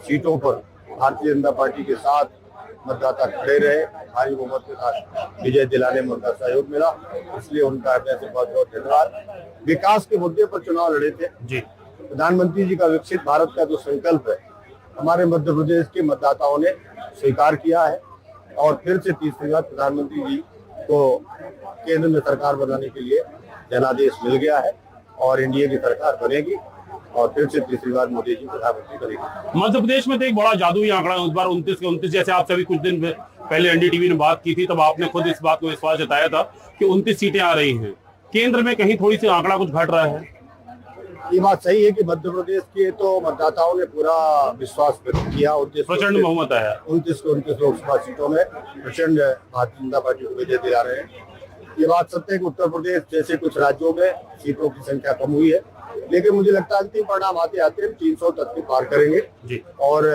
सीटों पर भारतीय जनता पार्टी के साथ मतदाता खड़े रहे, भारी बहुमत के साथ विजय दिलाने में उनका सहयोग मिला, इसलिए उनका हृदय से बहुत बहुत धन्यवाद। विकास के मुद्दे पर चुनाव लड़े थे जी। प्रधानमंत्री जी का विकसित भारत का जो संकल्प है, हमारे मध्य प्रदेश के मतदाताओं ने स्वीकार किया है और फिर से तीसरी बार प्रधानमंत्री जी को केंद्र में सरकार बनाने के लिए जनादेश मिल गया है और एनडीए की सरकार बनेगी और फिर से तीसरी बार मोदी जी प्रधानमंत्री बनेगी। मध्य प्रदेश में तो एक बड़ा जादुई आंकड़ा है, उस बार 29 के 29, जैसे आप सभी कुछ दिन पहले एनडीटीवी ने बात की थी, तब आपने खुद इस बात को विश्वास जताया था कि 29 सीटें आ रही हैं। केंद्र में कहीं थोड़ी सी आंकड़ा कुछ घट रहा है। ये बात सही है कि मध्य प्रदेश के तो मतदाताओं ने पूरा विश्वास व्यक्त किया, प्रचंड बहुमत है। 29 लोकसभा सीटों में प्रचंड भारतीय जनता पार्टी को विजय दिला रहे हैं। ये बात सत्य है कि उत्तर प्रदेश जैसे कुछ राज्यों में सीटों की संख्या कम हुई है, लेकिन मुझे लगता है अंतिम परिणाम आते आते 300 तक की पार करेंगे जी। और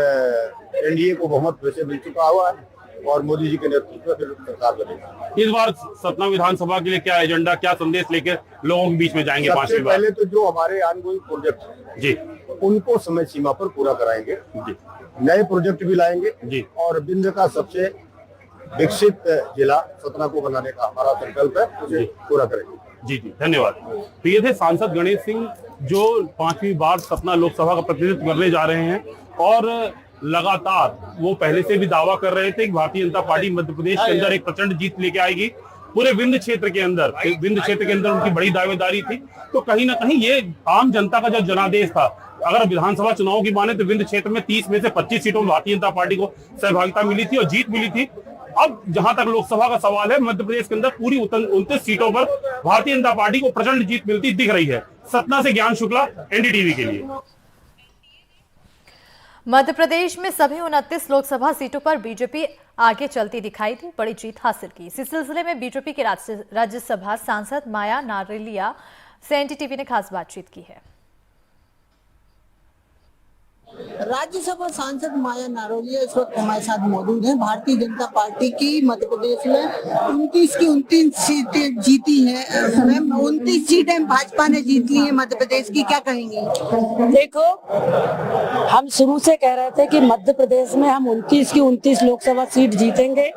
एनडीए को बहुमत वैसे मिल चुका हुआ है और मोदी जी के नेतृत्व में फिर सरकार बनेगी। इस बार सतना विधानसभा के लिए क्या एजेंडा, क्या संदेश लेकर लोगों के बीच में जाएंगे? सबसे पहले तो जो हमारे ऑनगोइंग प्रोजेक्ट जी, उनको समय सीमा पर पूरा कराएंगे जी। नए प्रोजेक्ट भी लाएंगे जी और विंध्य का सबसे विकसित जिला सतना को बनाने का हमारा संकल्प है, उसे पूरा करेंगे। जी जी, धन्यवाद। तो ये थे सांसद गणेश सिंह जो 5वीं बार सतना लोकसभा का प्रतिनिधित्व करने जा रहे हैं और लगातार वो पहले से भी दावा कर रहे थे कि भारतीय जनता पार्टी मध्य प्रदेश के अंदर एक प्रचंड जीत लेके आएगी। पूरे विंध्य क्षेत्र के अंदर उनकी बड़ी दावेदारी थी। तो कहीं ना कहीं ये आम जनता का जो जनादेश था, अगर विधानसभा चुनाव की माने तो विंध्य क्षेत्र में 30 में से 25 सीटों में भारतीय जनता पार्टी को सहभागिता मिली थी और जीत मिली थी। अब जहां तक लोकसभा का सवाल है, मध्य प्रदेश के अंदर पूरी 29 सीटों पर भारतीय जनता पार्टी को प्रचंड जीत मिलती दिख रही है। सतना से ज्ञान शुक्ला, एनडीटीवी के लिए। मध्य प्रदेश में सभी 29 लोकसभा सीटों पर बीजेपी आगे चलती दिखाई दी, बड़ी जीत हासिल की। इसी सिलसिले में बीजेपी के राज्यसभा सांसद माया नारेलिया से एनडीटीवी ने खास बातचीत की है। राज्यसभा सांसद माया नारोलिया इस वक्त हमारे साथ मौजूद हैं। भारतीय जनता पार्टी की मध्य प्रदेश में 29 की 29 सीटें जीती हैं। मैम, 29 सीटें भाजपा ने जीत ली है मध्य प्रदेश की, क्या कहेंगे? देखो, हम शुरू से कह रहे थे कि मध्य प्रदेश में हम 29 की 29 लोकसभा सीट जीतेंगे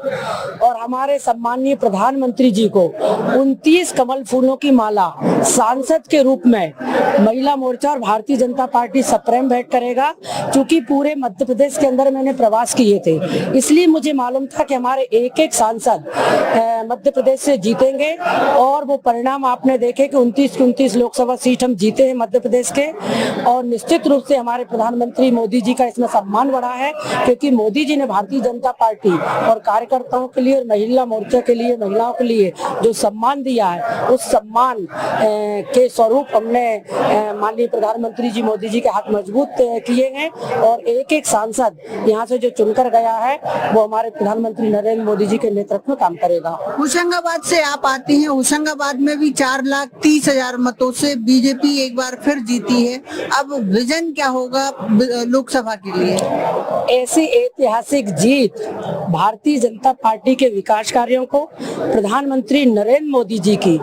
और हमारे सम्माननीय प्रधानमंत्री जी को 29 कमल फूलों की माला सांसद के रूप में महिला मोर्चा और भारतीय जनता पार्टी सप्रेम भेंट करेगा। क्योंकि पूरे मध्य प्रदेश के अंदर मैंने प्रवास किए थे, इसलिए मुझे मालूम था कि हमारे एक एक सांसद मध्य प्रदेश से जीतेंगे और वो परिणाम आपने देखे कि 29 की 29 लोकसभा सीट हम जीते हैं मध्य प्रदेश के। और निश्चित रूप से हमारे प्रधानमंत्री मोदी जी का इसमें सम्मान बढ़ा है, क्योंकि मोदी जी ने भारतीय जनता पार्टी और कार्यकर्ताओं के लिए और महिला मोर्चा के लिए, महिलाओं के लिए जो सम्मान दिया है, उस सम्मान के स्वरूप हमने माननीय प्रधानमंत्री जी मोदी जी के हाथ मजबूत किए हैं और एक एक सांसद यहाँ से जो चुनकर गया है वो हमारे प्रधानमंत्री नरेंद्र मोदी जी के नेतृत्व में काम करेगा। होशंगाबाद से आप आती हैं, होशंगाबाद में भी 4,30,000 मतों से बीजेपी एक बार फिर जीती है। अब विजन क्या होगा लोकसभा के लिए? ऐसी ऐतिहासिक जीत भारतीय जनता पार्टी के विकास कार्यों को, प्रधानमंत्री नरेंद्र मोदी जी की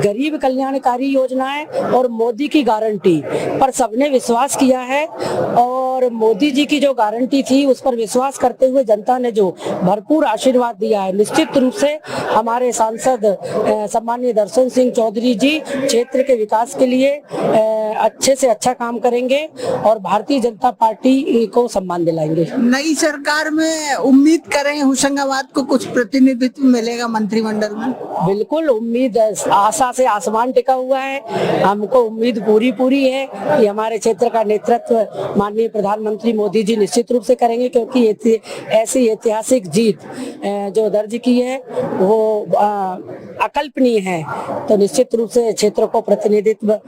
गरीब कल्याणकारी योजनाएं और मोदी की गारंटी पर सबने विश्वास किया है और मोदी जी की जो गारंटी थी उस पर विश्वास करते हुए जनता ने जो भरपूर आशीर्वाद दिया है, निश्चित रूप से हमारे सांसद सम्माननीय दर्शन सिंह चौधरी जी क्षेत्र के विकास के लिए अच्छे से अच्छा काम करेंगे और भारतीय जनता पार्टी को सम्मान दिलाएंगे। नई सरकार में उम्मीद करें होशंगाबाद को कुछ प्रतिनिधित्व मिलेगा मंत्रिमंडल में? बिल्कुल उम्मीद, आशा से आसमान टिका हुआ है। हमको उम्मीद पूरी है कि हमारे क्षेत्र का नेतृत्व माननीय प्रधानमंत्री मोदी जी निश्चित रूप से करेंगे, क्योंकि ऐसी ऐतिहासिक जीत जो दर्ज की है वो अकल्पनीय है। तो निश्चित रूप से क्षेत्र को प्रतिनिधित्व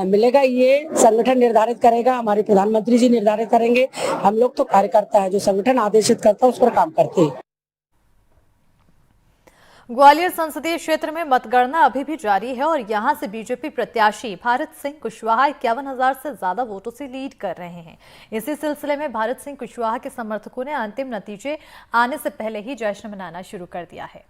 मिलेगा, ये संगठन निर्धारित करेगा, हमारे प्रधानमंत्री जी निर्धारित करेंगे। हम लोग तो कार्यकर्ता है, जो संगठन आदेशित करता है उस पर काम करते हैं। ग्वालियर संसदीय क्षेत्र में मतगणना अभी भी जारी है और यहां से बीजेपी प्रत्याशी भारत सिंह कुशवाहा 51,000 से ज्यादा वोटों से लीड कर रहे हैं। इसी सिलसिले में भारत सिंह कुशवाहा के समर्थकों ने अंतिम नतीजे आने से पहले ही जश्न मनाना शुरू कर दिया है।